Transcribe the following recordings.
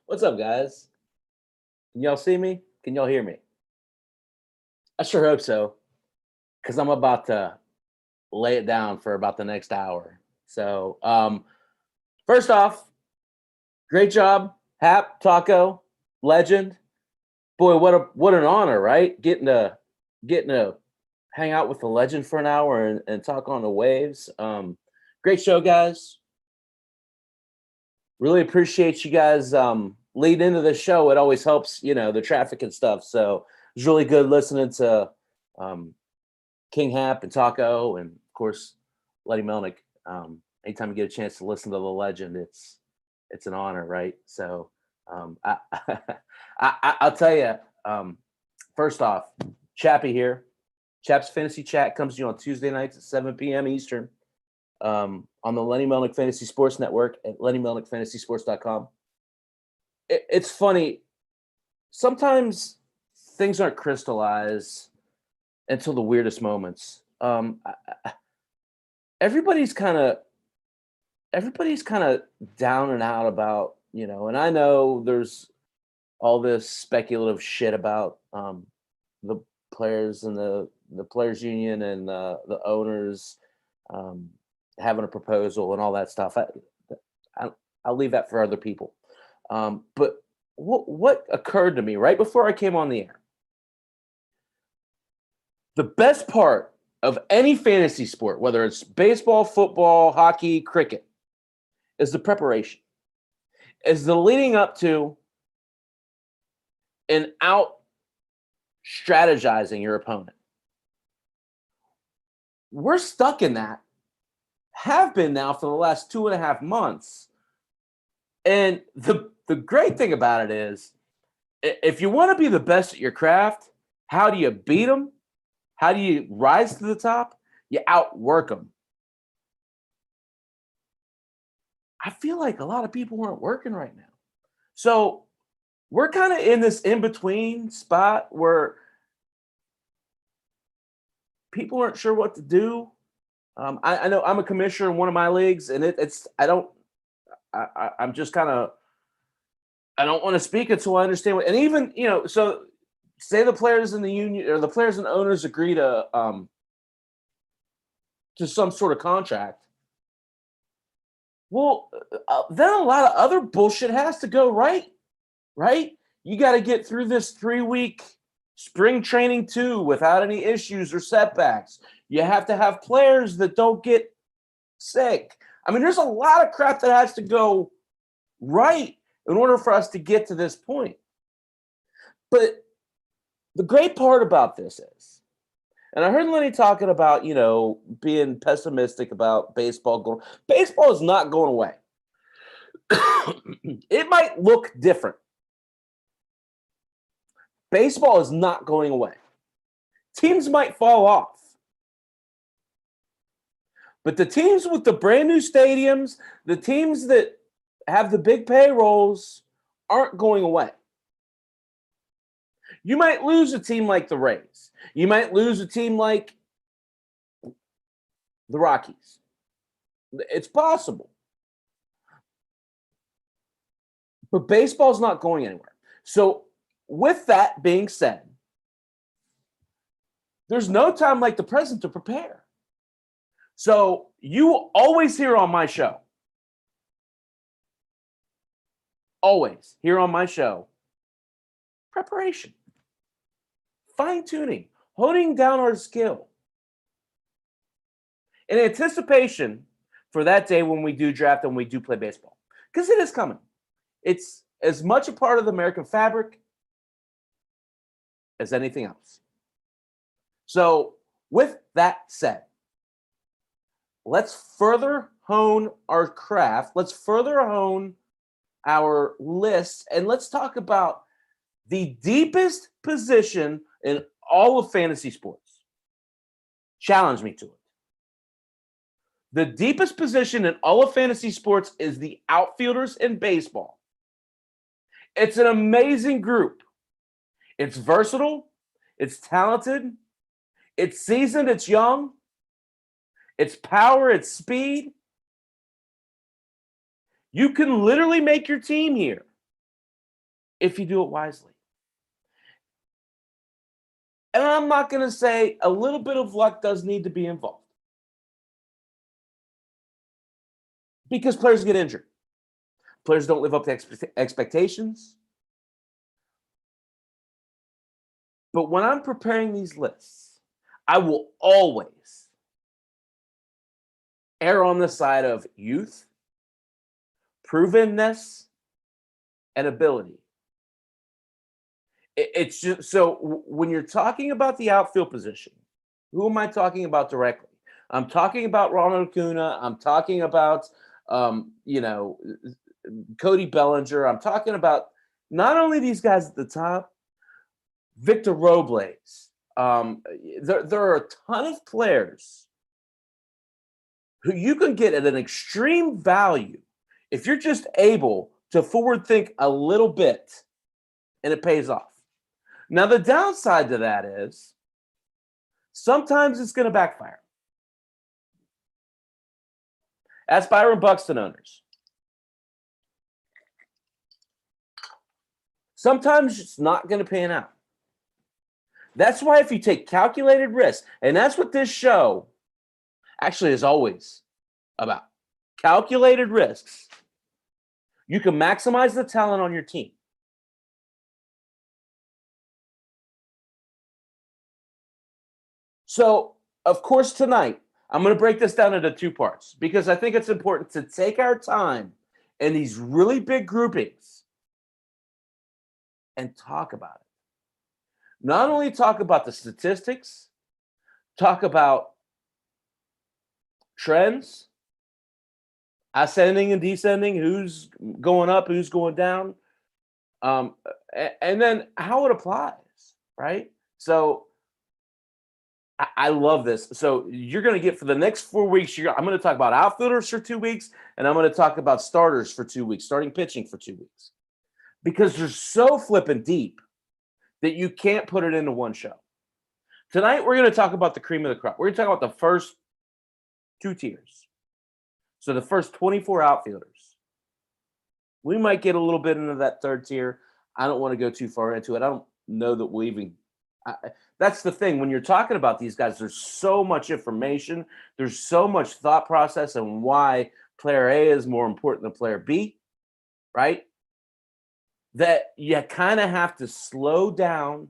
What's up, guys? Can y'all see me? Can y'all hear me? I sure hope so, because I'm about to lay it down for about the next hour. First off, great job, Hap Taco, legend. Boy, what an honor, right? Getting to hang out with the legend for an hour and talk on the waves. Great show, guys. Really appreciate you guys lead into the show. It always helps, the traffic and stuff. So it was really good listening to um, King Hap and Taco, and of course Letty Melnick. Anytime you get a chance to listen to the legend, it's an honor, right? So I, I'll tell you. First off, Chappy here. Chaps Fantasy Chat comes to you on Tuesday nights at 7 p.m. Eastern on the Lenny Melnick Fantasy Sports Network at LennyMelnickFantasySports.com. It's funny. Sometimes things aren't crystallized until the weirdest moments. Everybody's kind of down and out about, and I know there's all this speculative shit about the players and the players union and the owners having a proposal and all that stuff. I'll leave that for other people. But what occurred to me right before I came on the air? The best part of any fantasy sport, whether it's baseball, football, hockey, cricket, is the preparation, is the leading up to and out strategizing your opponent. We're stuck in that, have been now for the last 2.5 months. And the great thing about it is, if you want to be the best at your craft, how do you beat them? How do you rise to the top? You outwork them. I feel like a lot of people aren't working right now. So we're kind of in this in-between spot where people aren't sure what to do. I know I'm a commissioner in one of my leagues, and I'm just kind of, I don't want to speak until I understand what, and even, so say the players in the union or the players and owners agree to some sort of contract. Well, then a lot of other bullshit has to go right? You got to get through this 3-week spring training too without any issues or setbacks. You have to have players that don't get sick. I mean, there's a lot of crap that has to go right in order for us to get to this point. But the great part about this is, and I heard Lenny talking about, being pessimistic about baseball. Baseball is not going away. It might look different. Baseball is not going away. Teams might fall off. But the teams with the brand new stadiums, the teams that have the big payrolls aren't going away. You might lose a team like the Rays. You might lose a team like the Rockies. It's possible. But baseball's not going anywhere. So with that being said, there's no time like the present to prepare. So you always hear on my show, preparation, fine-tuning, honing down our skill in anticipation for that day when we do draft and we do play baseball. Because it is coming. It's as much a part of the American fabric as anything else. So with that said, let's further hone our craft. Let's further hone our list. And let's talk about the deepest position in all of fantasy sports. Challenge me to it. The deepest position in all of fantasy sports is the outfielders in baseball. It's an amazing group. It's versatile. It's talented. It's seasoned. It's young. It's power. It's speed. You can literally make your team here if you do it wisely. And I'm not going to say a little bit of luck does need to be involved because players get injured. Players don't live up to expectations. But when I'm preparing these lists, I will always err on the side of youth, provenness, and ability. It's just so when you're talking about the outfield position, who am I talking about directly? I'm talking about Ronald Acuna. I'm talking about, you know, Cody Bellinger. I'm talking about not only these guys at the top, Victor Robles. There are a ton of players who you can get at an extreme value if you're just able to forward think a little bit and it pays off. Now, the downside to that is sometimes it's going to backfire. Ask Byron Buxton owners. Sometimes it's not going to pan out. That's why if you take calculated risks, and that's what this show actually is always about, calculated risks, you can maximize the talent on your team. So, of course, tonight, I'm going to break this down into two parts because I think it's important to take our time in these really big groupings and talk about it. Not only talk about the statistics, talk about trends, ascending and descending, who's going up, who's going down, and then how it applies, right? So I love this. So you're going to get for the next 4 weeks, I'm going to talk about outfielders for 2 weeks, and I'm going to talk about starters for 2 weeks, starting pitching for 2 weeks, because they're so flipping deep that you can't put it into one show. Tonight, we're going to talk about the cream of the crop. We're going to talk about the first 2 tiers. So the first 24 outfielders. We might get a little bit into that third tier. I don't want to go too far into it. I don't know that we'll even that's the thing. When you're talking about these guys, there's so much information. There's so much thought process and why player A is more important than player B, right? That you kind of have to slow down,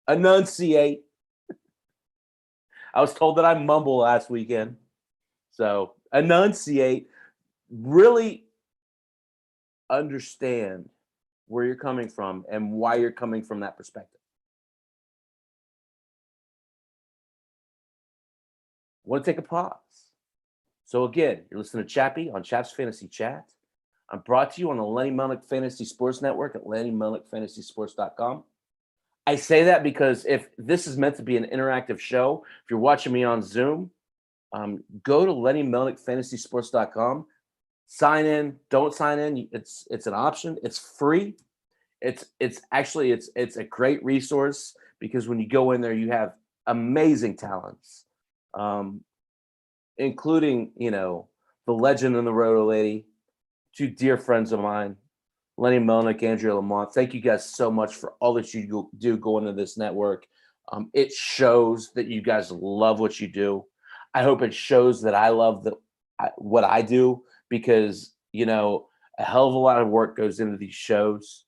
enunciate. I was told that I mumble last weekend. So enunciate, really understand where you're coming from and why you're coming from that perspective. I want to take a pause. So again, you're listening to Chappy on Chaps Fantasy Chat. I'm brought to you on the Lenny Melnick Fantasy Sports Network at LennyMelnickFantasySports.com. I say that because if this is meant to be an interactive show, if you're watching me on Zoom, go to LennyMelnickFantasySports.com. Sign in. Don't sign in. It's an option. It's free. It's a great resource because when you go in there, you have amazing talents, including the legend and the Roto Lady, 2 dear friends of mine, Lenny Melnick, Andrea Lamont. Thank you guys so much for all that you do going into this network. It shows that you guys love what you do. I hope it shows that I love what I do because, a hell of a lot of work goes into these shows.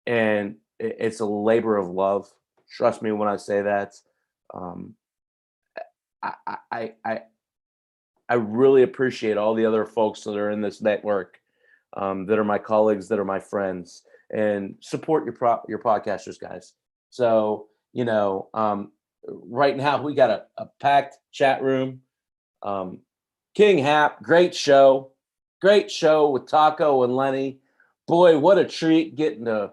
And it's a labor of love. Trust me when I say that. I really appreciate all the other folks that are in this network, that are my colleagues, that are my friends, and support your podcasters, guys. So right now we got a packed chat room. King Hap, great show with Taco and Lenny. Boy, what a treat getting to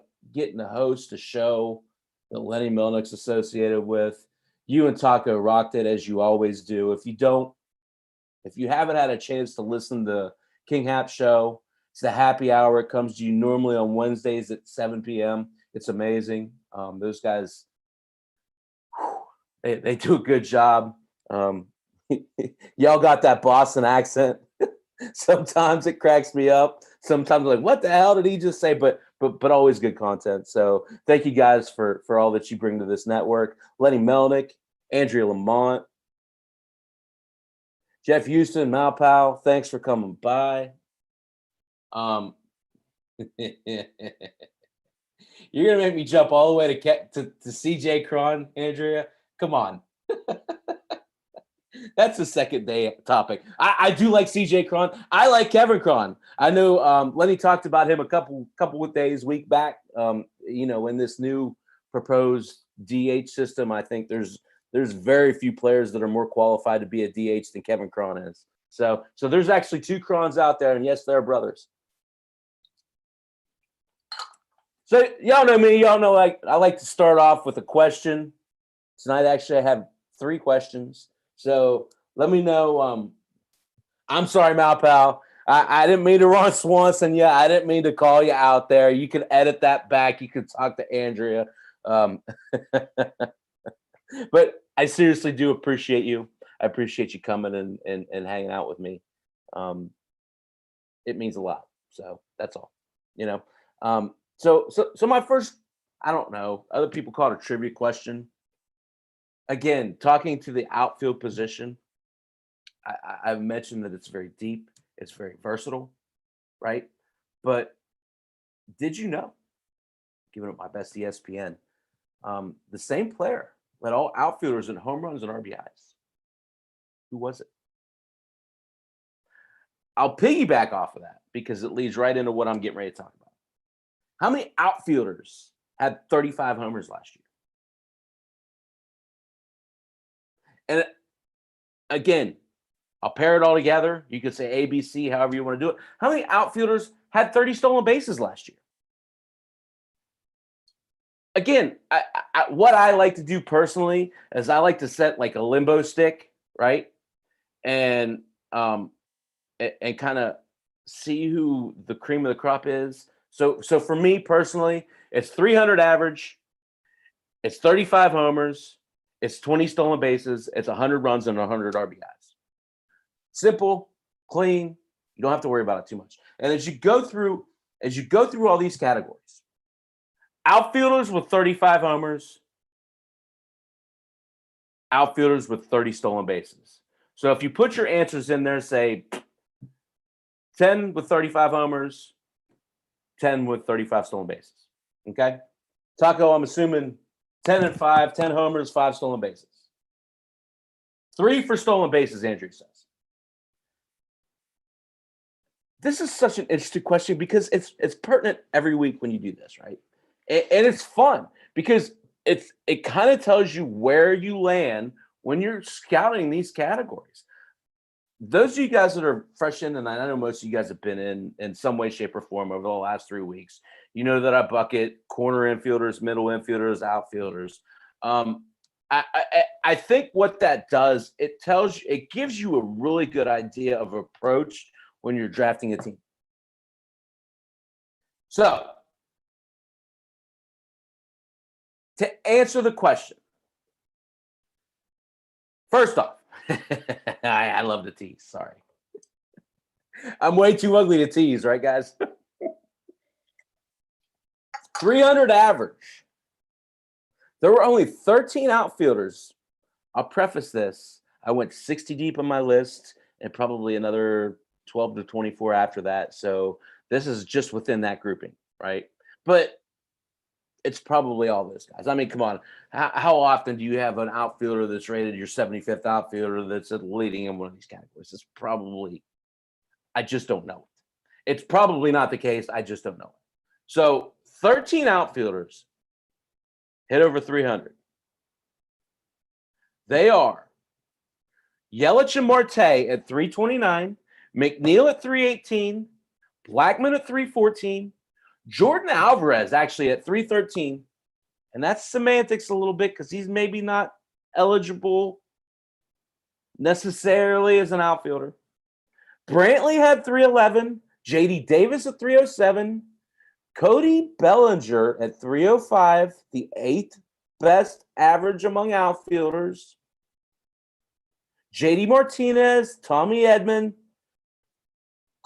host a show that Lenny Melnick's associated with. You and Taco rocked it as you always do. If you haven't had a chance to listen to King Hap show, it's the happy hour. It comes to you normally on Wednesdays at 7 p.m. It's amazing. Those guys, they do a good job. Y'all got that Boston accent. Sometimes it cracks me up. Sometimes I'm like, what the hell did he just say? But always good content. So thank you guys for all that you bring to this network. Lenny Melnick, Andrea Lamont, Jeff Houston, Malpow, thanks for coming by. Um, you're gonna make me jump all the way to CJ Cron, Andrea. Come on. That's a second day topic. I do like CJ Cron. I like Kevin Cron. I know Lenny talked about him a couple of week back. In this new proposed DH system, I think there's very few players that are more qualified to be a DH than Kevin Cron is. So there's actually two Crons out there, and yes, they're brothers. So y'all know me. Y'all know I like to start off with a question. Tonight, actually, I have 3 questions. So let me know. I'm sorry, Malpal. I didn't mean to run Swanson. Yeah, I didn't mean to call you out there. You can edit that back. You can talk to Andrea. But I seriously do appreciate you. I appreciate you coming and hanging out with me. It means a lot. So that's all. So my first, I don't know, other people call it a trivia question. Again, talking to the outfield position, I've mentioned that it's very deep, it's very versatile, right? But did you know, giving it my best ESPN, the same player led all outfielders in home runs and RBIs? Who was it? I'll piggyback off of that because it leads right into what I'm getting ready to talk about. How many outfielders had 35 homers last year? And again, I'll pair it all together. You could say A, B, C, however you want to do it. How many outfielders had 30 stolen bases last year? Again, what I like to do personally is I like to set like a limbo stick, right? And kind of see who the cream of the crop is. So for me personally, it's 300 average, it's 35 homers, it's 20 stolen bases, it's 100 runs and 100 RBIs. Simple, clean. You don't have to worry about it too much. And as you go through all these categories, outfielders with 35 homers, outfielders with 30 stolen bases. So if you put your answers in there, say 10 with 35 homers, 10 with 35 stolen bases. Okay? Taco, I'm assuming 10 and 5, 10 homers, 5 stolen bases. 3 for stolen bases, Andrew says. This is such an interesting question because it's pertinent every week when you do this, right? And it's fun because it kind of tells you where you land when you're scouting these categories. Those of you guys that are fresh in, and I know most of you guys have been in some way, shape, or form over the last 3 weeks, you know that I bucket corner infielders, middle infielders, outfielders. I think what that does, it gives you a really good idea of approach when you're drafting a team. So, to answer the question, first off, I love to tease. Sorry. I'm way too ugly to tease, right, guys? 300 average. There were only 13 outfielders. I'll preface this. I went 60 deep on my list and probably another 12 to 24 after that. So this is just within that grouping, right? But it's probably all those guys. I mean, come on. How often do you have an outfielder that's rated your 75th outfielder that's leading in one of these categories? It's probably, I just don't know it. It's probably not the case. I just don't know it. So 13 outfielders hit over 300. They are Yelich and Marte at 329, McNeil at 318, Blackman at 314, Jordan Alvarez actually at 313, and that's semantics a little bit because he's maybe not eligible necessarily as an outfielder. Brantley had 311, JD Davis at 307, Cody Bellinger at 305, the 8th best average among outfielders. JD Martinez, Tommy Edman,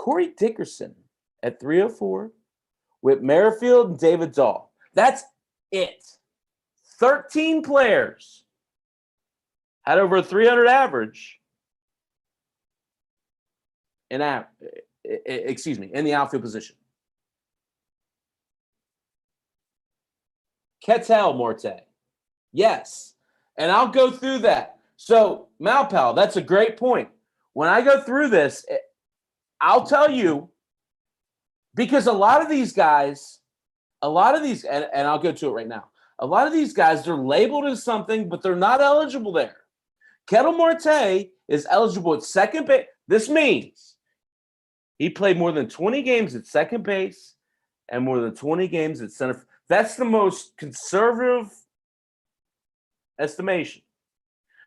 Corey Dickerson at 304 with Merrifield and David Dahl. That's it. 13 players had over a 300 average in the outfield position. Ketel Marte. Yes. And I'll go through that. So, Malpal, that's a great point. When I go through this, I'll tell you, because a lot of these guys, and I'll go to it right now. A lot of these guys, they're labeled as something, but they're not eligible there. Ketel Marte is eligible at second base. This means he played more than 20 games at second base and more than 20 games at center. That's the most conservative estimation.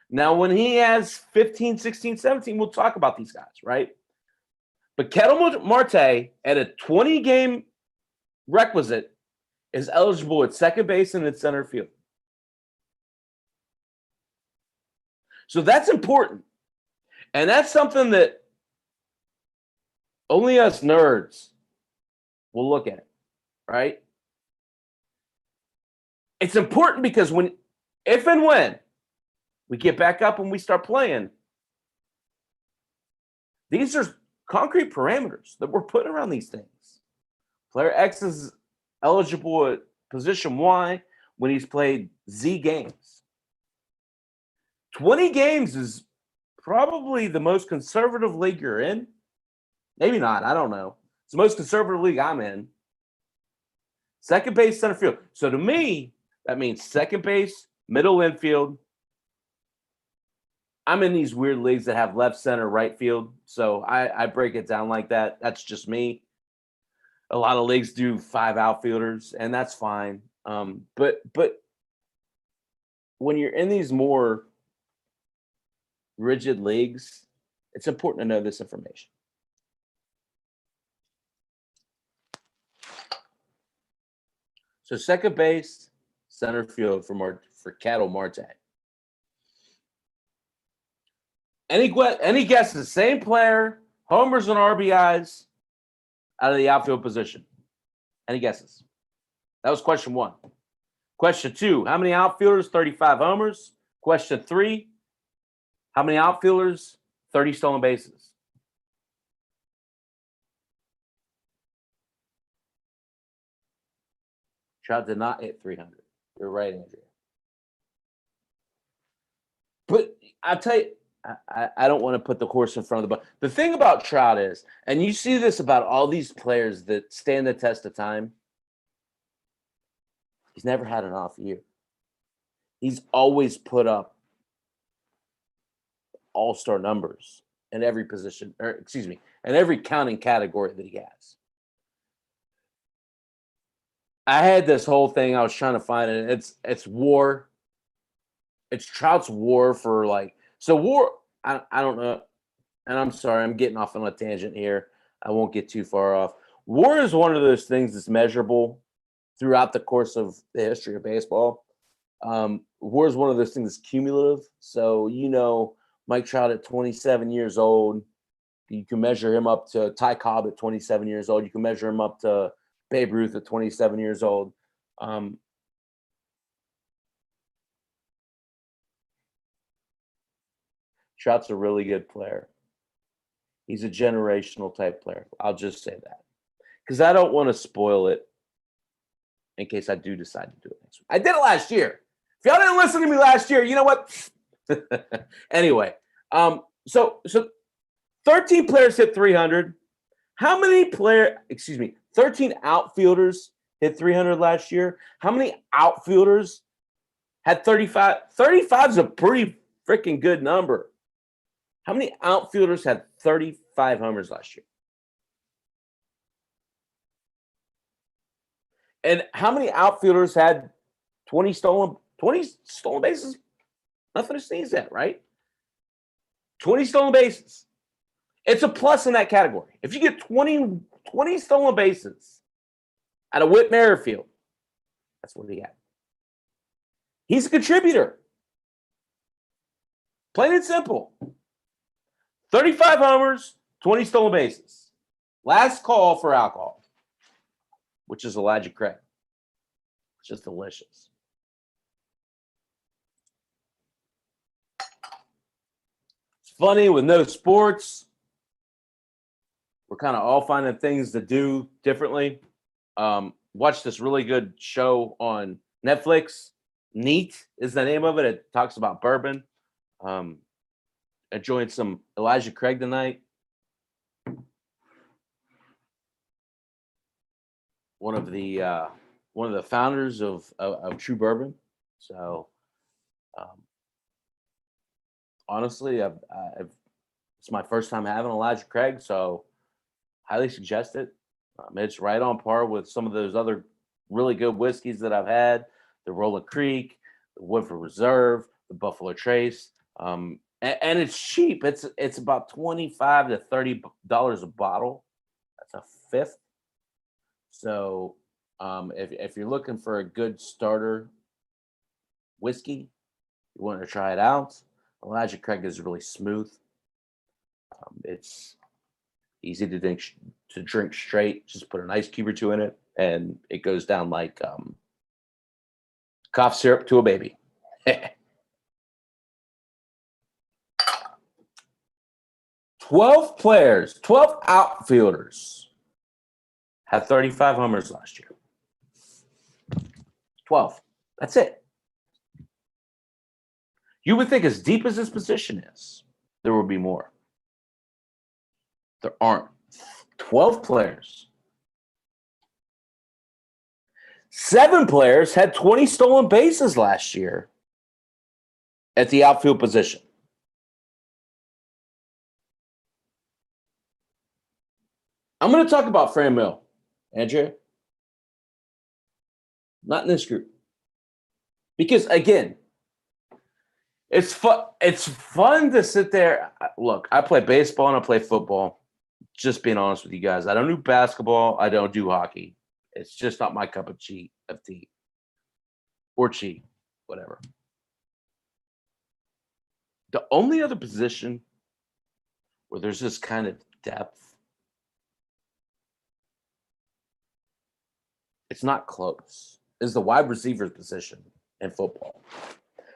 Now, when he has 15, 16, 17, we'll talk about these guys, right? But Ketel Marte at a 20-game requisite is eligible at second base and at center field. So that's important. And that's something that only us nerds will look at, right? It's important because if and when we get back up and we start playing, these are concrete parameters that we're putting around these things. Player X is eligible at position Y when he's played Z games. 20 games is probably the most conservative league you're in. Maybe not. I don't know. It's the most conservative league I'm in. Second base, center field. So to me, that means second base, middle infield. I'm in these weird leagues that have left, center, right field. So I break it down like that. That's just me. A lot of leagues do 5 outfielders, and that's fine. But when you're in these more rigid leagues, it's important to know this information. So second base, center field for Ketel Marte. Any guesses? Same player, homers and RBIs out of the outfield position. Any guesses? That was question 1. Question 2, how many outfielders? 35 homers. Question 3, how many outfielders? 30 stolen bases. Trout did not hit 300. You're right, Andrea. But I'll tell you, I don't want to put the horse in front of the buck. The thing about Trout is, and you see this about all these players that stand the test of time, he's never had an off year. He's always put up all-star numbers in every position, in every counting category that he has. I had this whole thing I was trying to find, and it's WAR. It's Trout's WAR for WAR. I don't know, and I'm sorry, I'm getting off on a tangent here. I won't get too far off. WAR is one of those things that's measurable throughout the course of the history of baseball. WAR is one of those things that's cumulative. So Mike Trout at 27 years old, you can measure him up to Ty Cobb at 27 years old. You can measure him up to Babe Ruth at 27 years old. Trout's a really good player. He's a generational type player. I'll just say that. Because I don't want to spoil it in case I do decide to do it next week. I did it last year. If y'all didn't listen to me last year, you know what? Anyway, so 13 players hit 300. How many 13 outfielders hit 300 last year. How many outfielders had 35? 35 is a pretty freaking good number. How many outfielders had 35 homers last year? And how many outfielders had 20 stolen bases? Nothing to sneeze at, right? 20 stolen bases. It's a plus in that category. If you get 20 stolen bases out of Whit Merrifield, that's what he had. He's a contributor. Plain and simple. 35 homers, 20 stolen bases. Last call for alcohol, which is Elijah Craig. It's just delicious. It's funny with no sports. We're kind of all finding things to do differently. Watched this really good show on Netflix. Neat is the name of it. It talks about bourbon. Enjoying some Elijah Craig tonight. One of the founders of True Bourbon. So, honestly, it's my first time having Elijah Craig, so highly suggest it. It's right on par with some of those other really good whiskeys that I've had: the Rolling Creek, the Woodford Reserve, the Buffalo Trace, and it's cheap. It's about $25 to $30 a bottle. That's a fifth. So, if you're looking for a good starter whiskey, you want to try it out. Elijah Craig is really smooth. It's easy to drink straight. Just put an ice cube or two in it, and it goes down like cough syrup to a baby. 12 players, 12 outfielders had 35 homers last year. 12. That's it. You would think as deep as this position is, there would be more. There aren't. 12 players. 7 players had 20 stolen bases last year at the outfield position. I'm going to talk about Fran Mill, Andrea. Not in this group. Because, again, it's fun to sit there. Look, I play baseball and I play football. Just being honest with you guys. I don't do basketball. I don't do hockey. It's just not my cup of tea. Or tea, whatever. The only other position where there's this kind of depth, it's not close, is the wide receiver position in football.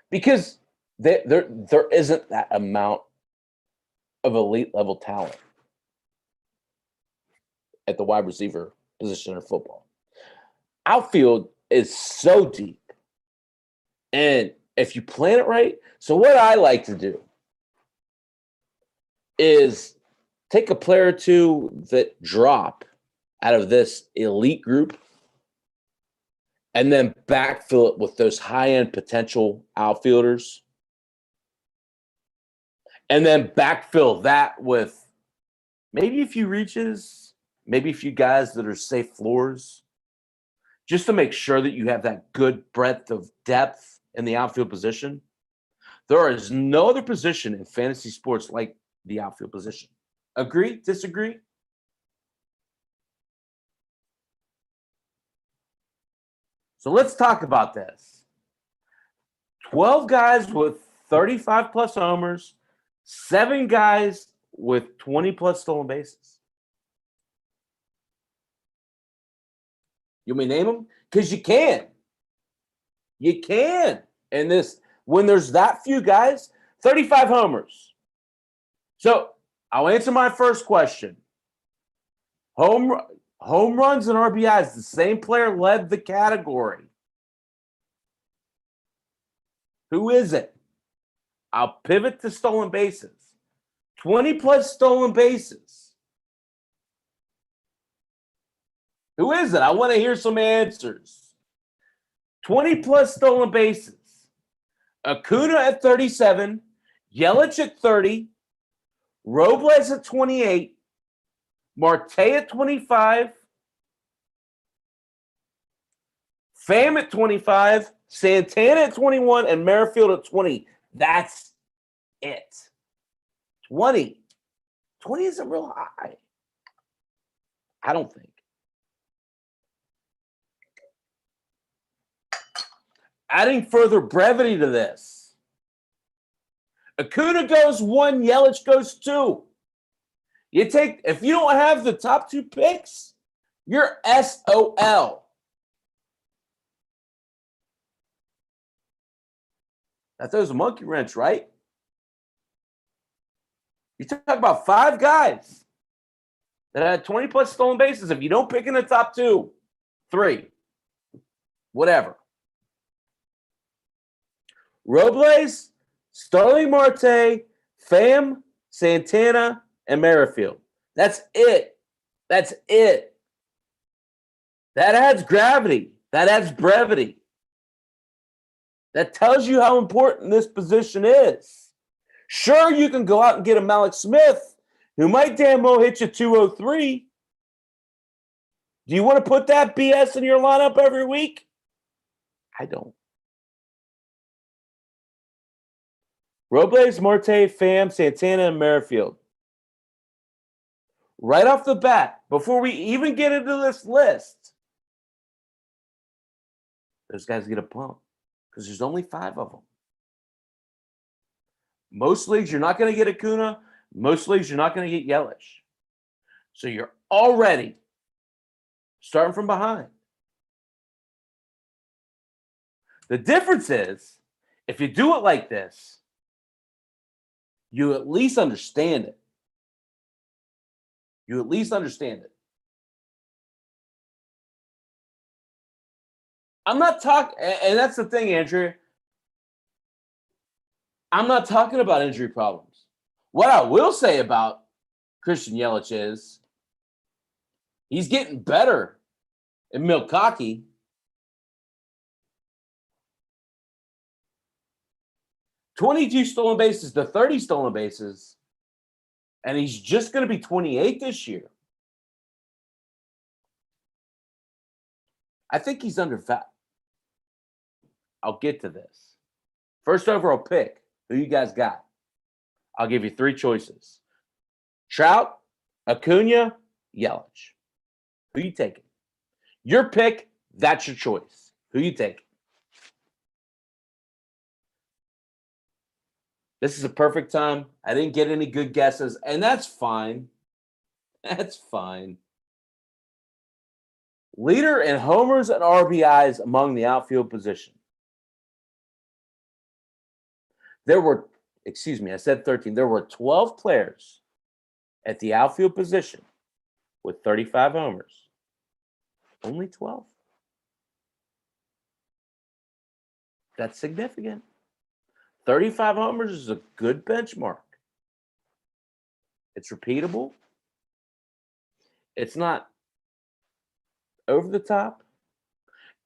Because there isn't that amount of elite level talent at the wide receiver position in football. Outfield is so deep. And if you plan it right, so what I like to do is take a player or two that drop out of this elite group and then backfill it with those high-end potential outfielders. And then backfill that with maybe a few reaches, maybe a few guys that are safe floors, just to make sure that you have that good breadth of depth in the outfield position. There is no other position in fantasy sports like the outfield position. Agree? Disagree? So let's talk about this. 12 guys with 35 plus homers, 7 guys with 20 plus stolen bases. You may name them? Because you can. You can. And this, when there's that few guys, 35 homers. So I'll answer my first question. Home runs and RBIs, the same player led the category. Who is it? I'll pivot to stolen bases. 20 plus stolen bases. Who is it? I want to hear some answers. 20 plus stolen bases. Acuna at 37, Yelich at 30, Robles at 28, Marte at 25, Pham at 25, Santana at 21, and Merrifield at 20. That's it. 20. 20 isn't real high. I don't think. Adding further brevity to this, Acuna goes 1, Yelich goes 2. If you don't have the top 2 picks, you're SOL. That throws a monkey wrench, right? You talk about 5 guys that had 20 plus stolen bases. If you don't pick in the top 2, 3, whatever. Robles, Starling Marte, Pham, Santana, and Merrifield. That's it. That's it. That adds gravity. That adds brevity. That tells you how important this position is. Sure, you can go out and get a Malik Smith, who might damn well hit you 203. Do you want to put that BS in your lineup every week? I don't. Robles, Marte, Pham, Santana, and Merrifield. Right off the bat, before we even get into this list, those guys get a pump because there's only 5 of them. Most leagues, you're not going to get Acuna. Most leagues, you're not going to get Yelich. So you're already starting from behind. The difference is, if you do it like this, you at least understand it. You at least understand it. I'm not talking, and that's the thing, Andrew. I'm not talking about injury problems. What I will say about Christian Yelich is he's getting better in Milwaukee. $22 stolen bases to 30 stolen bases, and he's just going to be 28 this year. I think he's undervalued. I'll get to this. First overall pick, who you guys got? I'll give you 3 choices. Trout, Acuna, Yelich. Who you taking? Your pick, that's your choice. Who you taking? This is a perfect time. I didn't get any good guesses, and that's fine. That's fine. Leader in homers and RBIs among the outfield position. I said 13. There were 12 players at the outfield position with 35 homers. Only 12. That's significant. 35 homers is a good benchmark. It's repeatable. It's not over the top.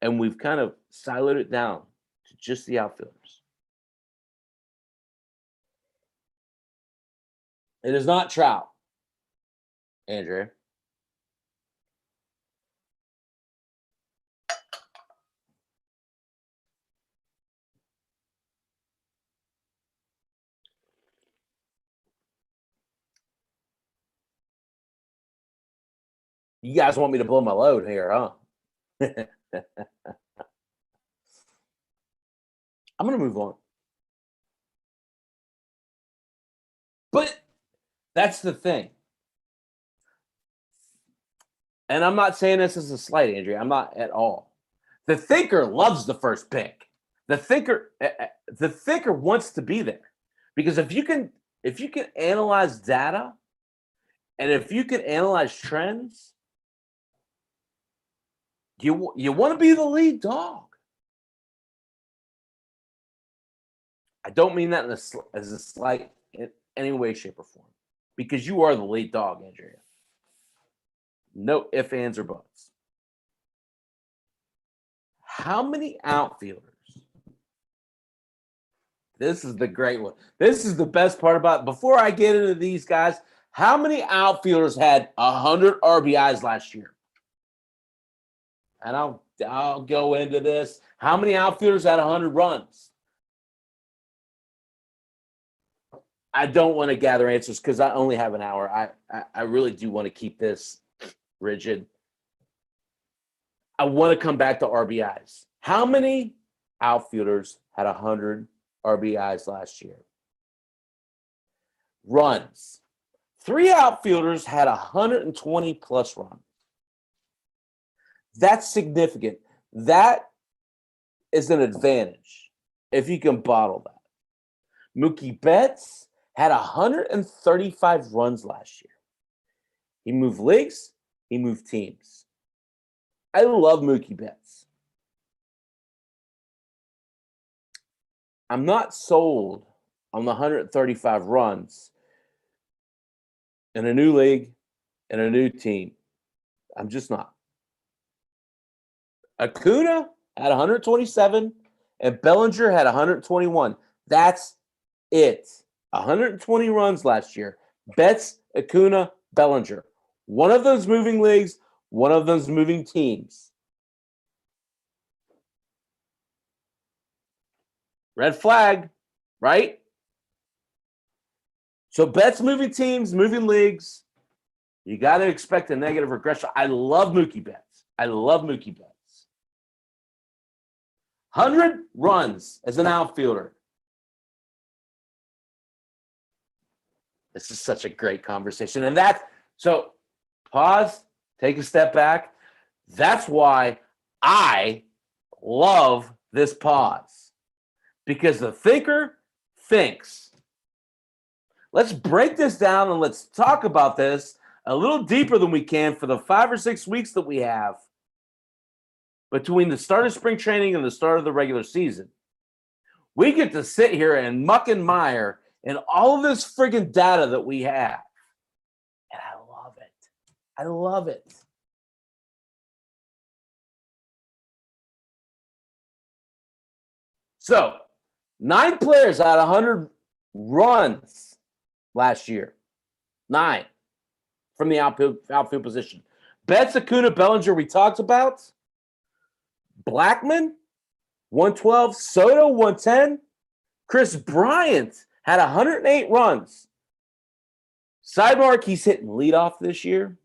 And we've kind of siloed it down to just the outfielders. It is not Trout, Andrew. You guys want me to blow my load here, huh? I'm going to move on. But that's the thing. And I'm not saying this as a slight, Andrea. I'm not at all. The thinker loves the first pick. The thinker wants to be there. Because if you can analyze data and if you can analyze trends, you want to be the lead dog. I don't mean that as a slight in any way, shape, or form. Because you are the lead dog, Andrea. No ifs, ands, or buts. How many outfielders? This is the great one. This is the best part about it. Before I get into these guys, how many outfielders had 100 RBIs last year? And I'll go into this. How many outfielders had 100 runs? I don't want to gather answers because I only have an hour. I really do want to keep this rigid. I want to come back to RBIs. How many outfielders had 100 RBIs last year? Runs, 3 outfielders had 120 plus runs. That's significant. That is an advantage if you can bottle that. Mookie Betts had 135 runs last year. He moved leagues, he moved teams. I love Mookie Betts. I'm not sold on the 135 runs in a new league and a new team. I'm just not. Acuna had 127 and Bellinger had 121. That's it. 120 runs last year. Betts, Acuna, Bellinger. One of those moving leagues, one of those moving teams. Red flag, right? So Betts moving teams, moving leagues. You got to expect a negative regression. I love Mookie Betts. I love Mookie Betts. 100 runs as an outfielder. This is such a great conversation. And so pause, take a step back. That's why I love this pause. Because the thinker thinks. Let's break this down and let's talk about this a little deeper than we can for the 5 or 6 weeks that we have between the start of spring training and the start of the regular season. We get to sit here and muck and mire in all of this friggin' data that we have. And I love it. I love it. So, 9 players out of 100 runs last year. 9 from the outfield position. Betts, Acuna, Bellinger, we talked about. Blackman, 112. Soto, 110. Chris Bryant had 108 runs. Sidemark, he's hitting leadoff this year.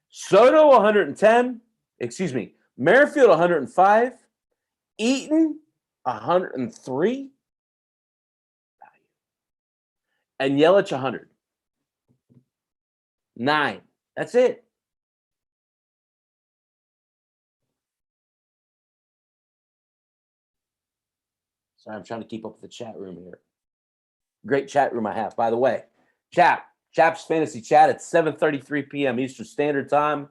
Soto, 110. Excuse me. Merrifield, 105. Eaton, 103. And Yelich, 100. 9. That's it. Sorry, I'm trying to keep up with the chat room here. Great chat room I have. By the way, Chap's Fantasy Chat at 7:33 p.m. Eastern Standard Time.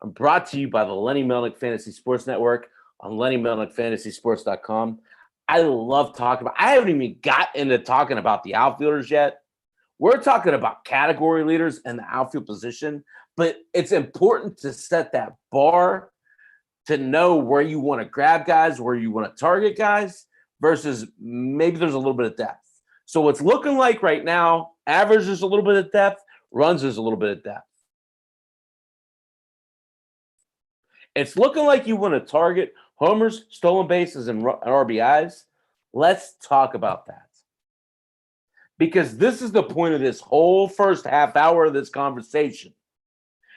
I'm brought to you by the Lenny Melnick Fantasy Sports Network on LennyMelnickFantasySports.com. I love talking about. I haven't even got into talking about the outfielders yet. We're talking about category leaders and the outfield position, but it's important to set that bar to know where you want to grab guys, where you want to target guys, versus maybe there's a little bit of depth. So what's looking like right now, average is a little bit of depth, runs is a little bit of depth. It's looking like you want to target homers, stolen bases, and RBIs. Let's talk about that. Because this is the point of this whole first half hour of this conversation.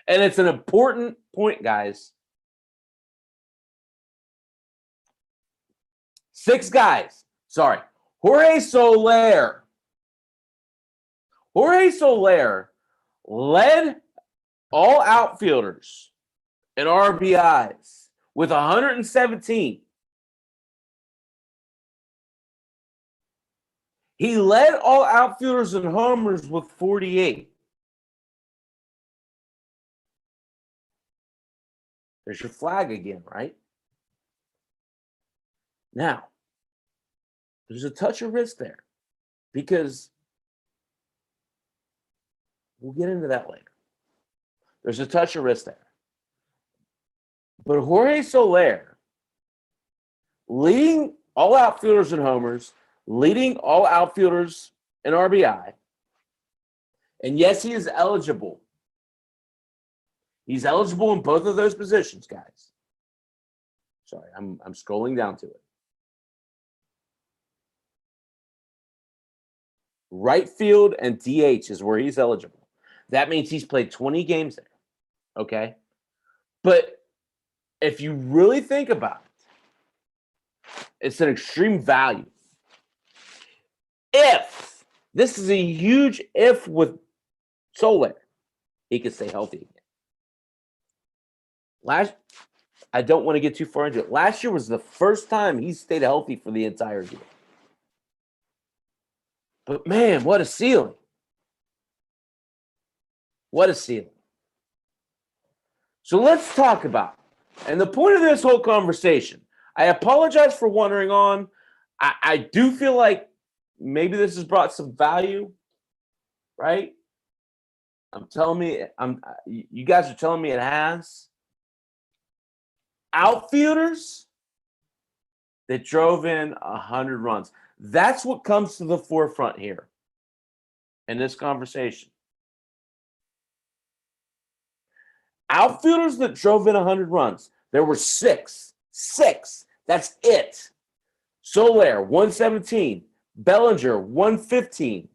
And it's an important point, guys. 6 guys. Sorry. Jorge Soler led all outfielders in RBIs with 117. He led all outfielders in homers with 48. There's your flag again, right? Now, there's a touch of risk there because we'll get into that later. There's a touch of risk there. But Jorge Soler, leading all outfielders in homers, leading all outfielders in RBI, and yes, he is eligible. He's eligible in both of those positions, guys. Sorry, I'm scrolling down to it. Right field and DH is where he's eligible. That means he's played 20 games there. Okay? But if you really think about it, it's an extreme value. If This is a huge if with Soler. He could stay healthy again. I don't want to get too far into it. Last year was the first time he stayed healthy for the entire year. But man, what a ceiling. What a ceiling. So let's talk about it. And the point of this whole conversation, I apologize for wandering on. I do feel like maybe this has brought some value, right? You guys are telling me it has. Outfielders that drove in 100 runs. That's what comes to the forefront here in this conversation. Outfielders that drove in 100 runs. There were six. That's it. Soler, 117. Bellinger, 115.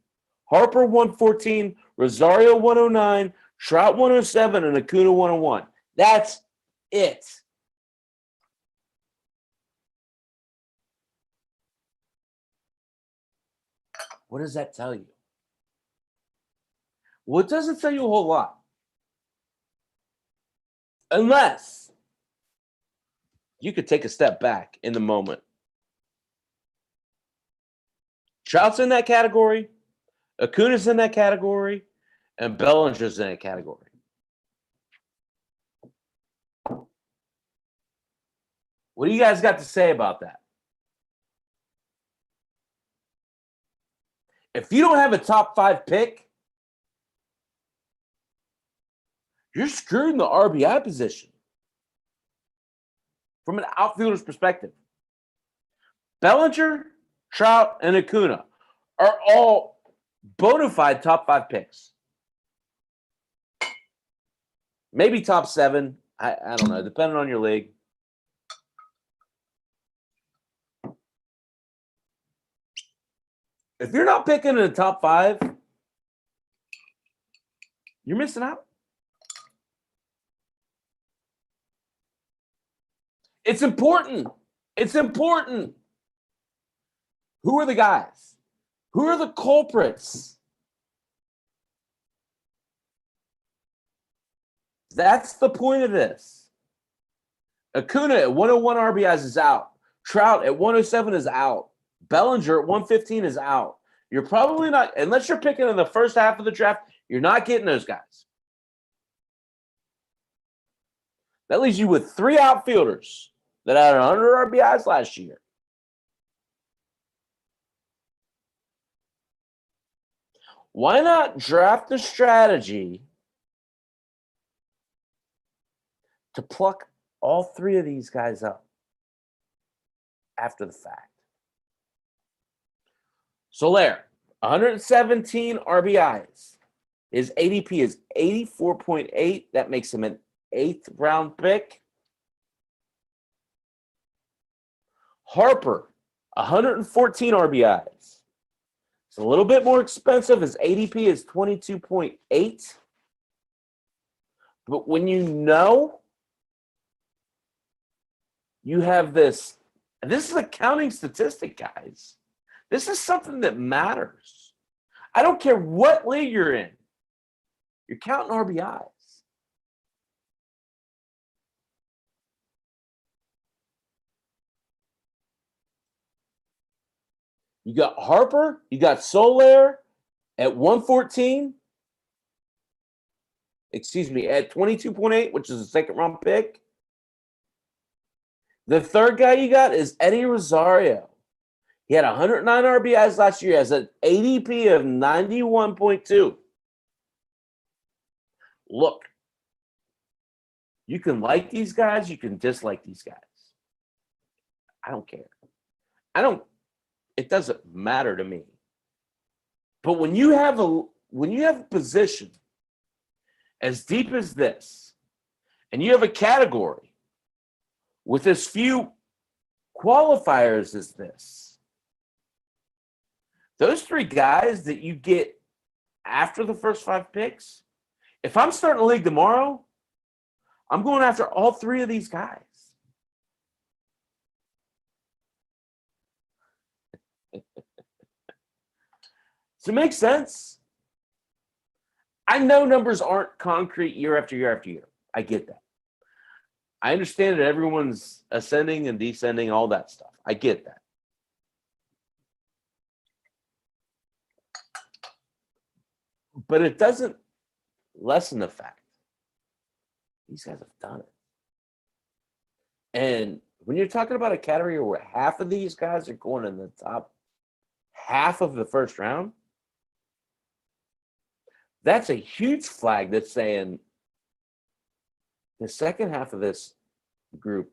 Harper, 114. Rosario, 109. Trout, 107. And Acuna, 101. That's it. What does that tell you? Well, it doesn't tell you a whole lot. Unless you could take a step back in the moment. Trout's in that category, Acuna's in that category, and Bellinger's in that category. What do you guys got to say about that? If you don't have a top 5 pick, you're screwed in the RBI position from an outfielder's perspective. Bellinger, Trout, and Acuna are all bona fide top 5 picks. Maybe top 7. I don't know, depending on your league. If you're not picking in the top 5, you're missing out. It's important. It's important. Who are the guys? Who are the culprits? That's the point of this. Acuna at 101 RBIs is out. Trout at 107 is out. Bellinger at 115 is out. You're probably not, unless you're picking in the first half of the draft, you're not getting those guys. That leaves you with 3 outfielders that had 100 RBIs last year. Why not draft a strategy to pluck all 3 of these guys up after the fact? Soler, 117 RBIs. His ADP is 84.8. That makes him an 8th round pick. Harper, 114 RBIs. It's a little bit more expensive. His ADP is 22.8. But when you have this is a counting statistic, guys. This is something that matters. I don't care what league you're in. You're counting RBIs. You got Harper, you got Soler at 114. Excuse me, at 22.8, which is a 2nd round pick. The third guy you got is Eddie Rosario. He had 109 RBIs last year, has an ADP of 91.2. Look, you can like these guys, you can dislike these guys. I don't care. It doesn't matter to me. But when you have a position as deep as this, and you have a category with as few qualifiers as this, those 3 guys that you get after the first 5 picks, if I'm starting a league tomorrow, I'm going after all 3 of these guys. Does it make sense? I know numbers aren't concrete year after year after year. I get that. I understand that everyone's ascending and descending, all that stuff. I get that. But it doesn't lessen the fact these guys have done it. And when you're talking about a category where half of these guys are going in the top half of the first round, that's a huge flag that's saying the second half of this group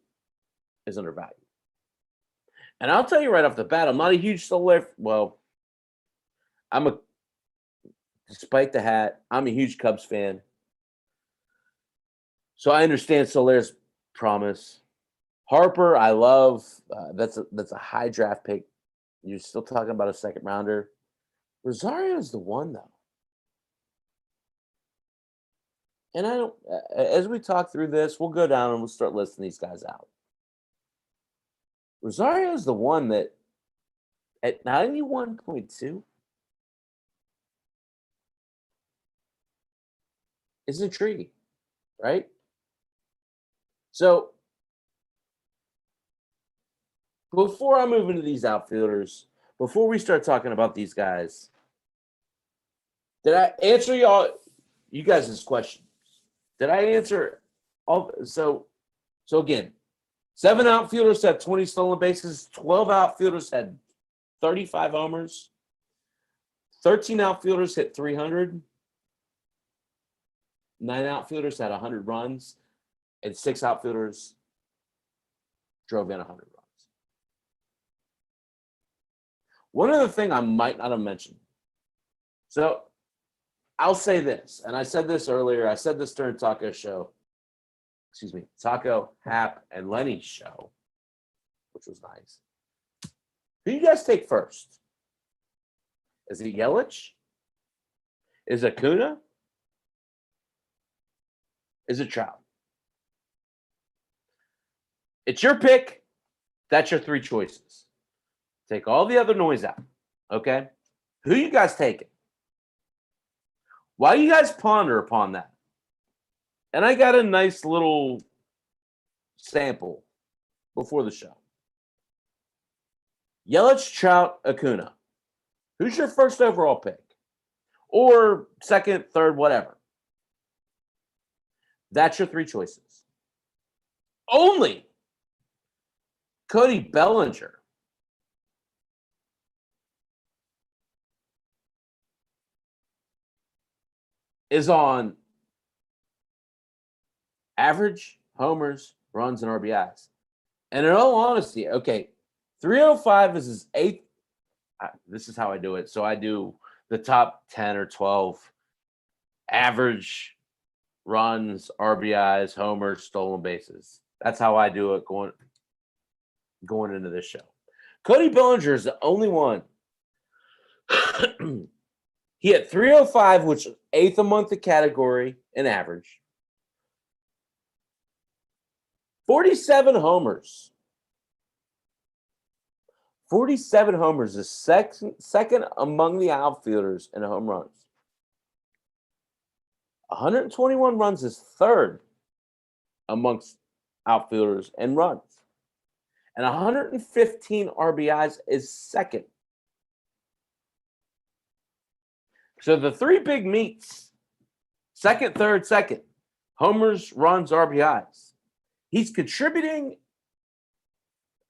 is undervalued. And I'll tell you right off the bat, I'm not a huge Soler. Well, despite the hat, I'm a huge Cubs fan. So I understand Soler's promise. Harper, I love. That's a high draft pick. You're still talking about a second rounder. Rosario's the one, though. And I don't. As we talk through this, we'll go down and we'll start listing these guys out. Rosario's the one that at 91.2 is intriguing, right? So before I move into these outfielders, before we start talking about these guys, did I answer you guys' questions? Did I answer all? So again, 7 outfielders had 20 stolen bases, 12 outfielders had 35 homers, 13 outfielders hit 300, 9 outfielders had 100 runs, and 6 outfielders drove in 100 runs. One other thing I might not have mentioned. So I'll say this, and I said this earlier. I said this during Taco, Hap, and Lenny's show, which was nice. Who do you guys take first? Is it Yelich? Is it Acuna? Is it Trout? It's your pick. That's your 3 choices. Take all the other noise out. Okay? Who you guys taking? Why you guys ponder upon that? And I got a nice little sample before the show. Yelich, Trout, Acuna. Who's your first overall pick? Or second, third, whatever. That's your 3 choices. Only Cody Bellinger is on average, homers, runs, and RBIs. And in all honesty, okay, 305 is his 8th. This is how I do it. So I do the top 10 or 12 average runs, RBIs, homers, stolen bases. That's how I do it going into this show. Cody Bellinger is the only one. He had 305, which is 8th among the category in average. 47 homers. 47 homers is second among the outfielders in home runs. 121 runs is third amongst outfielders in runs. And 115 RBIs is second. So the 3 big meets, second, third, second, homers, runs, RBIs. He's contributing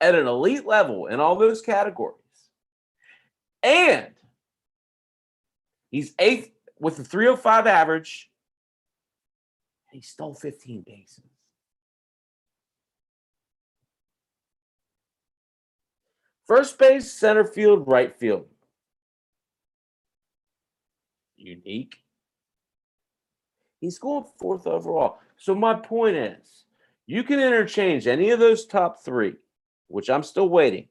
at an elite level in all those categories. And he's 8th with the 305 average. And he stole 15 bases. First base, center field, right field. Unique. He's going 4th overall. So my point is, you can interchange any of those top 3, which I'm still waiting.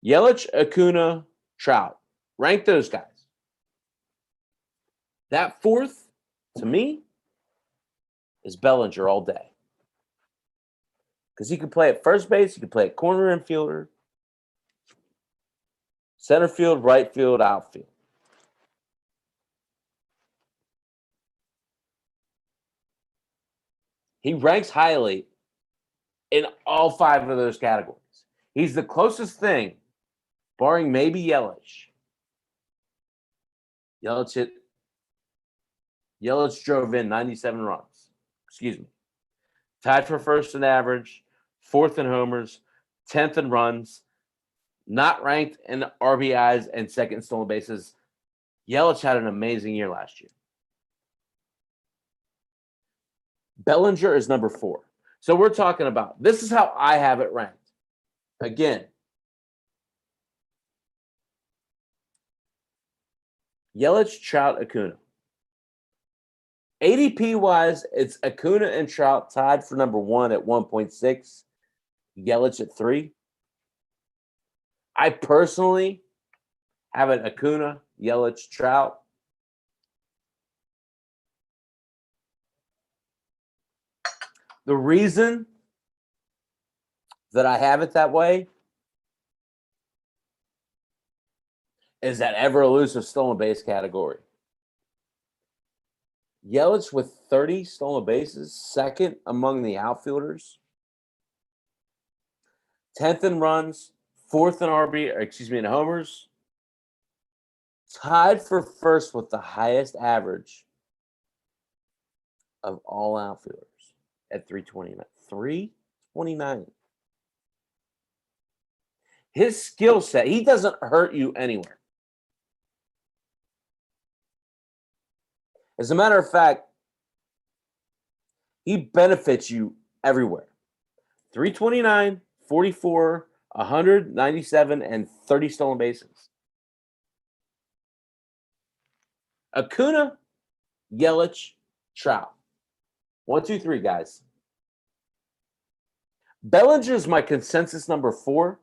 Yelich, Acuna, Trout. Rank those guys. That 4th, to me, is Bellinger all day. Because he can play at first base, he can play at corner infielder, center field, right field, outfield. He ranks highly in all 5 of those categories. He's the closest thing, barring maybe Yelich. Yelich drove in 97 runs. Excuse me. Tied for first in average, 4th in homers, 10th in runs, not ranked in RBIs and 2nd in stolen bases. Yelich had an amazing year last year. Bellinger is number 4. So we're talking about, this is how I have it ranked. Again, Yelich, Trout, Acuna. ADP-wise, it's Acuna and Trout tied for number 1 at 1.6. Yelich at 3. I personally have it Acuna, Yelich, Trout. The reason that I have it that way is that ever elusive stolen base category. Yelich with 30 stolen bases, 2nd among the outfielders, 10th in runs, 4th in in homers, tied for first with the highest average of all outfielders at 329. 329. His skill set, he doesn't hurt you anywhere. As a matter of fact, he benefits you everywhere. 329, 44, 197, and 30 stolen bases. Acuna, Yelich, Trout. 1, 2, 3, guys. Bellinger is my consensus number 4.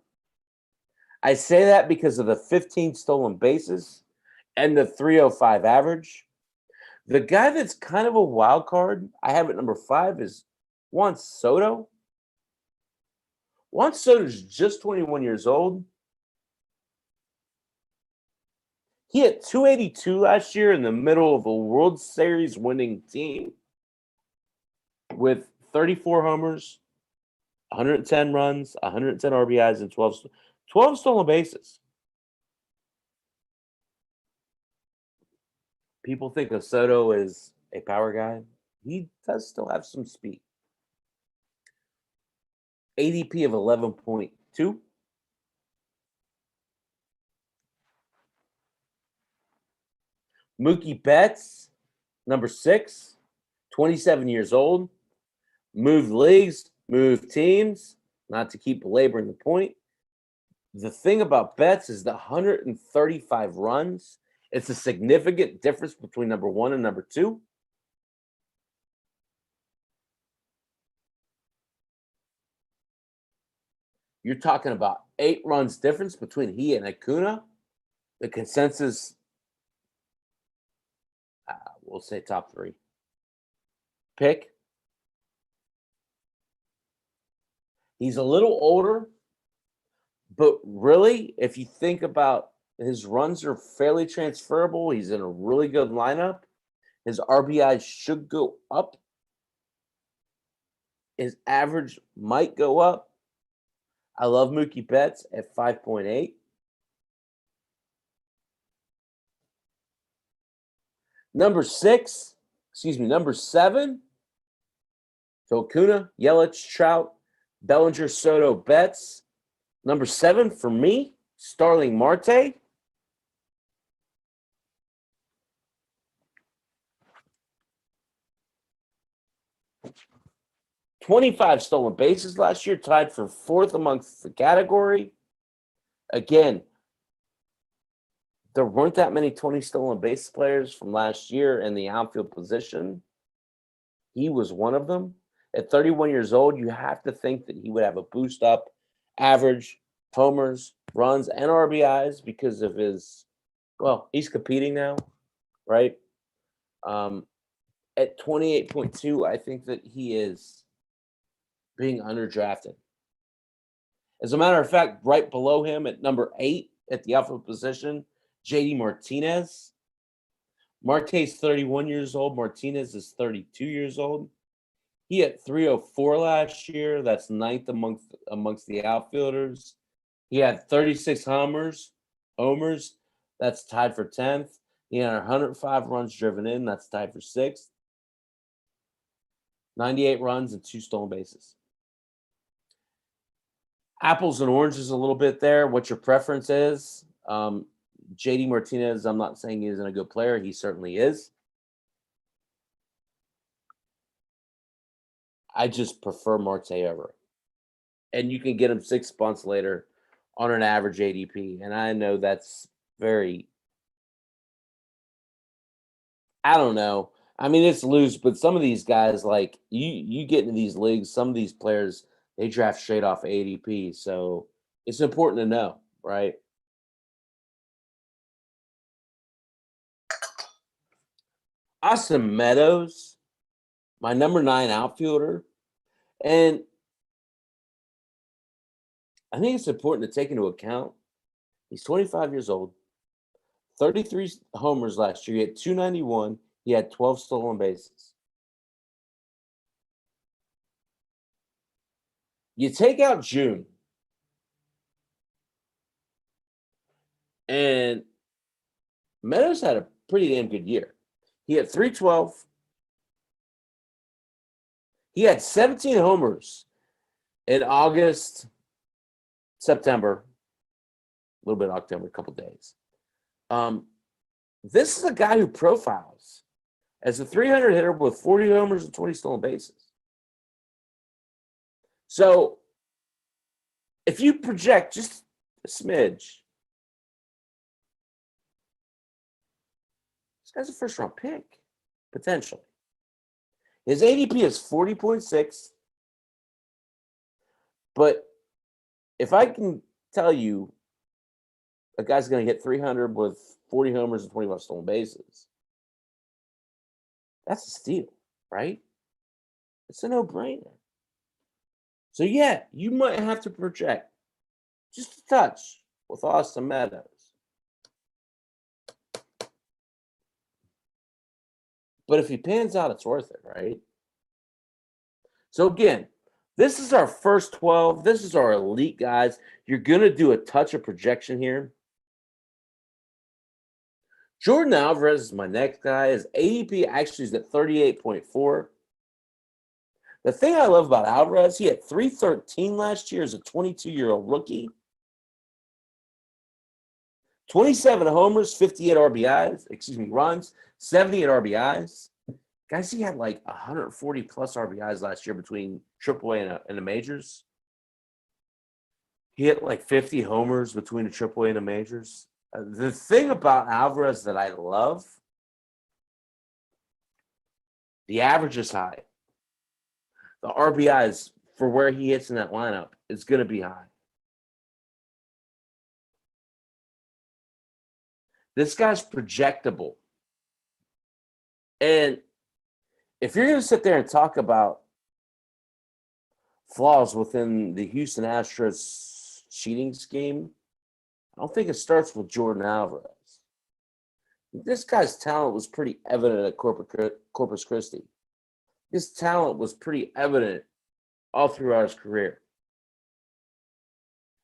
I say that because of the 15 stolen bases and the 305 average. The guy that's kind of a wild card, I have it number 5, is Juan Soto. Juan Soto is just 21 years old. He hit 282 last year in the middle of a World Series winning team with 34 homers, 110 runs, 110 RBIs, and 12 stolen bases. People think of Soto as a power guy. He does still have some speed. ADP of 11.2. Mookie Betts, number 6, 27 years old. Moved leagues, moved teams, not to keep belaboring the point. The thing about Betts is the 135 runs. It's a significant difference between number 1 and number 2. You're talking about 8 runs difference between he and Acuna. The consensus, we'll say top 3 pick. He's a little older, but really, if you think about his runs are fairly transferable. He's in a really good lineup. His RBI should go up. His average might go up. I love Mookie Betts at 5.8. Number 7. So Acuna, Yelich, Trout, Bellinger, Soto, Betts. Number 7 for me, Starling Marte. $25 stolen bases last year, tied for 4th amongst the category. Again, there weren't that many 20 stolen base players from last year in the outfield position. He was one of them. At 31 years old, you have to think that he would have a boost up average, homers, runs, and RBIs because of his, well, he's competing now, right? At 28.2, I think that he is being underdrafted. As a matter of fact, right below him at number 8 at the outfield position, JD Martinez. Marte's 31 years old. Martinez is 32 years old. He had 304 last year. That's ninth amongst the outfielders. He had 36 homers. That's tied for 10th. He had 105 runs driven in. That's tied for 6th. 98 runs and 2 stolen bases. Apples and oranges a little bit there. What your preference is. JD Martinez, I'm not saying he isn't a good player. He certainly is. I just prefer Marte over. And you can get him 6 months later on an average ADP. And I know that's very, I don't know. I mean, it's loose, but some of these guys, like you get into these leagues, some of these players, they draft straight off ADP. So it's important to know, right? Austin Meadows, my number 9 outfielder. And I think it's important to take into account he's 25 years old, 33 homers last year. He had 291. He had 12 stolen bases. You take out June, and Meadows had a pretty damn good year. He had 312. He had 17 homers in August, September, a little bit of October, a couple days. This is a guy who profiles as a 300 hitter with 40 homers and 20 stolen bases. So if you project just a smidge, this guy's a first-round pick, potentially. His ADP is 40.6. But if I can tell you a guy's going to hit 300 with 40 homers and 25 stolen bases, that's a steal, right? It's a no-brainer. So, yeah, you might have to project just a touch with Austin Meadows. But if he pans out, it's worth it, right? So, again, this is our first 12. This is our elite guys. You're going to do a touch of projection here. Jordan Alvarez is my next guy. His ADP actually is at 38.4. The thing I love about Alvarez, he had 313 last year as a 22-year-old rookie. 27 homers, 58 runs, 78 RBIs. Guys, he had like 140 plus RBIs last year between AAA and the majors. He hit like 50 homers between the AAA and the majors. The thing about Alvarez that I love, the average is high. The RBIs for where he hits in that lineup is going to be high. This guy's projectable. And if you're going to sit there and talk about flaws within the Houston Astros cheating scheme, I don't think it starts with Jordan Alvarez. This guy's talent was pretty evident at Corpus Christi. His talent was pretty evident all throughout his career.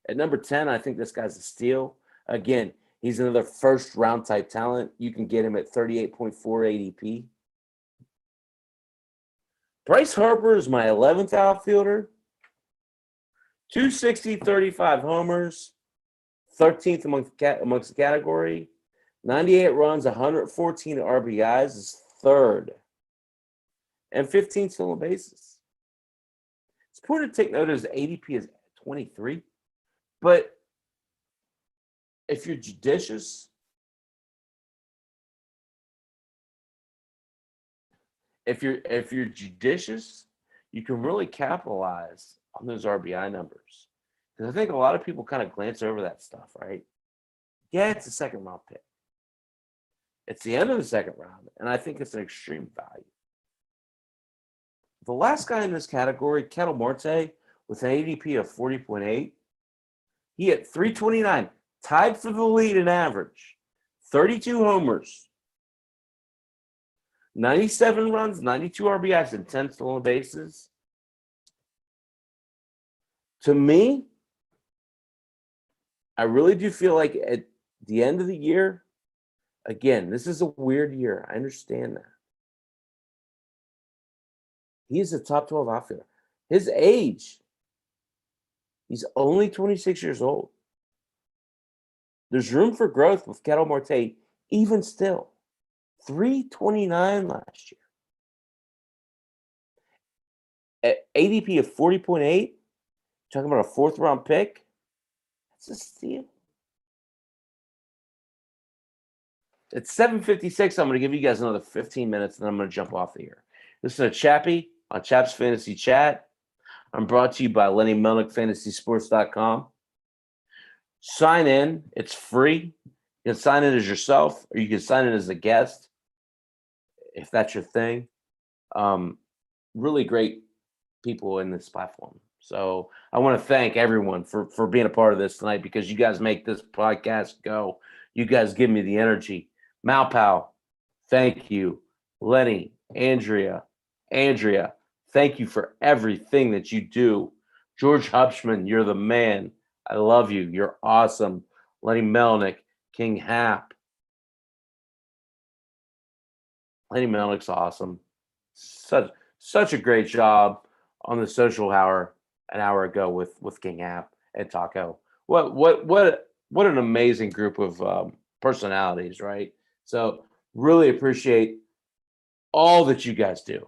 At number 10, I think this guy's a steal. Again, he's another first-round type talent. You can get him at 38.4 ADP. Bryce Harper is my 11th outfielder. 260, 35 homers, 13th amongst the category. 98 runs, 114 RBIs is third. And 15 stolen bases. It's important to take note his ADP is 23. But if you're judicious, you can really capitalize on those RBI numbers. Because I think a lot of people kind of glance over that stuff, right? Yeah, it's a second round pick. It's the end of the second round, and I think it's an extreme value. The last guy in this category, Ketel Marte, with an ADP of 40.8, he hit 329, tied for the lead in average, 32 homers, 97 runs, 92 RBIs, and 10 stolen bases. To me, I really do feel like at the end of the year, again, this is a weird year. I understand that. He's a top 12 outfielder. His age, he's only 26 years old. There's room for growth with Ketel Marte, even still. 329 last year. At ADP of 40.8, talking about a fourth round pick, that's a steal. At 7:56, I'm going to give you guys another 15 minutes, and then I'm going to jump off the air. Listen to Chappy on Chaps Fantasy Chat. I'm brought to you by Lenny Melnick, FantasySports.com. Sign in. It's free. You can sign in as yourself, or you can sign in as a guest, if that's your thing. Really great people in this platform. So I want to thank everyone for being a part of this tonight, because you guys make this podcast go. You guys give me the energy. Malpal, thank you. Lenny, Andrea, thank you for everything that you do. George Hupschman, you're the man. I love you. You're awesome. Lenny Melnick, King Hap. Lenny Melnick's awesome. Such a great job on the social hour an hour ago with King Hap and Taco. What an amazing group of personalities, right? So really appreciate all that you guys do.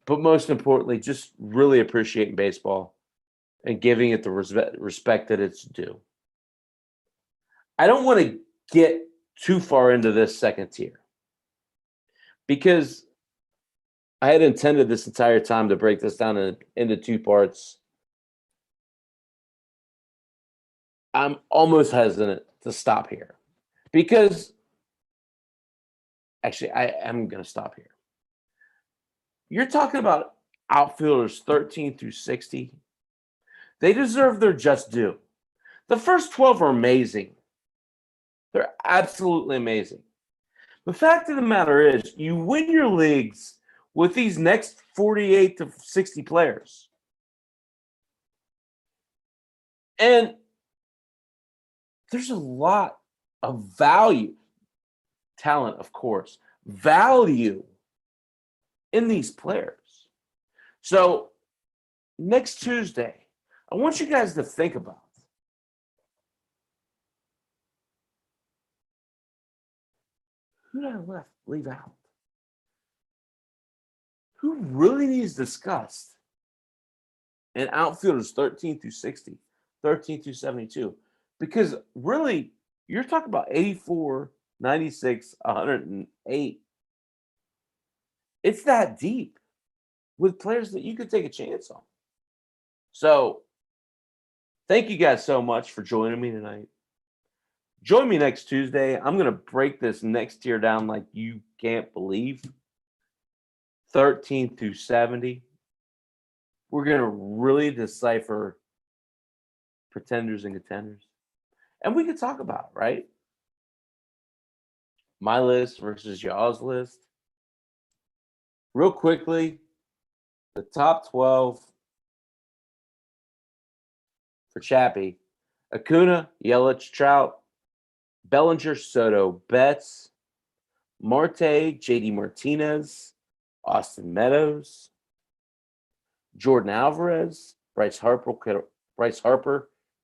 But most importantly, just really appreciating baseball and giving it the respect that it's due. I don't want to get too far into this second tier, because I had intended this entire time to break this down into two parts. I'm almost hesitant to stop here, because actually I am going to stop here. You're talking about outfielders 13 through 60. They deserve their just due. The first 12 are amazing. They're absolutely amazing. The fact of the matter is, you win your leagues with these next 48 to 60 players. And there's a lot of value, talent, of course, value in these players. So next Tuesday, I want you guys to think about who did I leave out? Who really needs discussed in outfielders 13 through 60, 13 through 72? Because really, you're talking about 84, 96, 108. It's that deep with players that you could take a chance on. So thank you guys so much for joining me tonight. Join me next Tuesday. I'm going to break this next tier down like you can't believe. 13 through 70. We're going to really decipher pretenders and contenders. And we could talk about, right? My list versus y'all's list. Real quickly, the top 12 for Chappy: Acuna, Yelich, Trout, Bellinger, Soto, Betts, Marte, JD Martinez, Austin Meadows, Jordan Alvarez, Bryce Harper,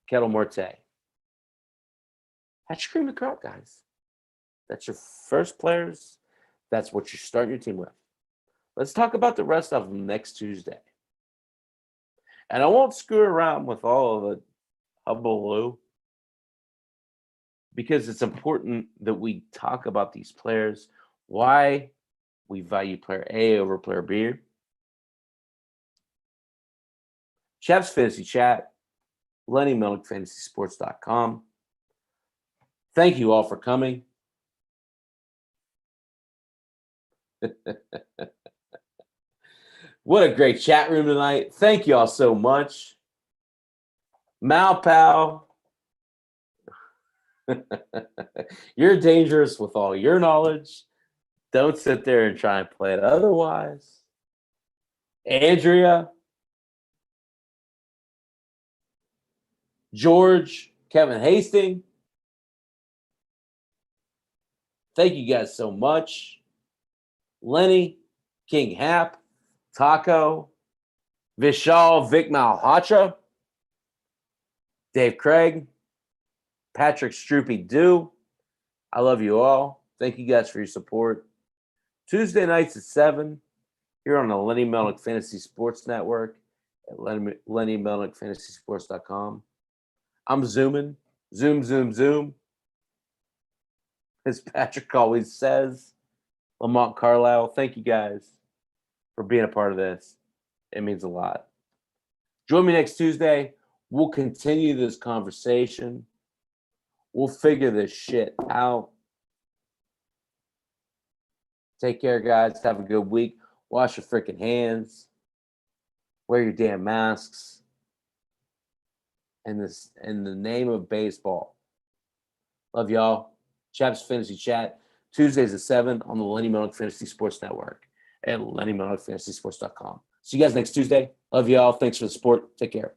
Ketel Marte. That's your cream of the crop, guys. That's your first players. That's what you start your team with. Let's talk about the rest of them next Tuesday. And I won't screw around with all of the hullabaloo, because it's important that we talk about these players, why we value player A over player B. Chaps Fantasy Chat, Lenny Melnick, FantasySports.com. Thank you all for coming. What a great chat room tonight. Thank you all so much. Malpal. You're dangerous with all your knowledge. Don't sit there and try and play it otherwise. Andrea, George, Kevin Hastings, thank you guys so much. Lenny, King Hap, Taco, Vishal Vic Malhotra, Dave Craig, Patrick Stroopy Dew. I love you all. Thank you guys for your support. Tuesday nights at 7 here on the Lenny Melnick Fantasy Sports Network at LennyMelnickFantasySports.com. I'm zooming. Zoom, zoom, zoom. As Patrick always says, Lamont Carlisle, thank you guys for being a part of this. It means a lot. Join me next Tuesday. We'll continue this conversation. We'll figure this shit out. Take care, guys. Have a good week. Wash your freaking hands. Wear your damn masks. And this in the name of baseball. Love y'all. Chaps Fantasy Chat. Tuesdays at 7 on the Lenny Melnick Fantasy Sports Network at LennyMelnickFantasySports.com. See you guys next Tuesday. Love y'all. Thanks for the support. Take care.